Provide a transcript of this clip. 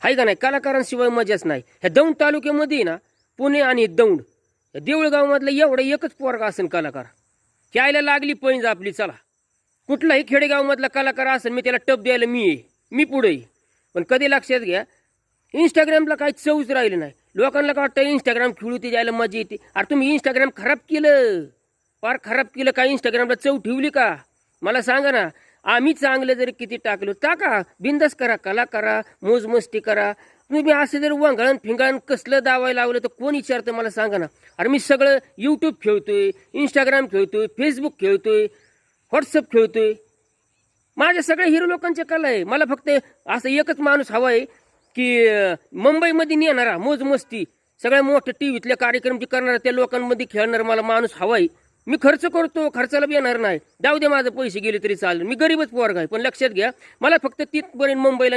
आहे का नाही? कलाकारांशिवाय मजाच नाही. ह्या दौंड तालुक्यामध्ये ना पुणे आणि दौंड देऊळगावमधलं एवढं एकच पोरगा असेल कलाकार, त्याला लागली पैंज आपली. चला कुठलाही खेडेगावमधला कलाकार असेल मी त्याला टप द्यायला मी पुढे. पण कधी लक्षात घ्या, इंस्टाग्रामला काही चवच राहिली नाही. लोकांना काय वाटतं इंस्टाग्राम खेळू ते जायला मजा येते. अरे तुम्ही इंस्टाग्राम खराब केलं, फार खराब केलं. काय इंस्टाग्रामला चव ठेवली का? मला सांगा ना. आम्ही चांगलं जरी किती टाकलो टाका, बिंदास करा, कला करा, मोजमस्ती करा. तुम्ही असं जर वंगळण फिंगळण कसलं दावायला लावलं तर कोण विचारतं मला सांगा ना. अरे मी सगळं यूट्यूब खेळतोय, इंस्टाग्राम खेळतोय, फेसबुक खेळतोय, व्हॉट्सअप खेळतोय. माझ्या सगळ्या हिरो लोकांच्या कला आहे. मला फक्त असं एकच माणूस हवा आहे की मुंबईमध्ये नेणारा मोजमस्ती, सगळ्या मोठ्या टीव्हीतल्या कार्यक्रम जे करणारा त्या लोकांमध्ये खेळणारा मला माणूस हवा आहे. मी खर्च करतो, खर्चाला बी येणार नाही. जाऊ दे माझे पैसे गेले तरी चालेल, मी गरीबच पोरगा आहे. पण लक्षात घ्या, मला फक्त तिथपर्यंत मुंबईला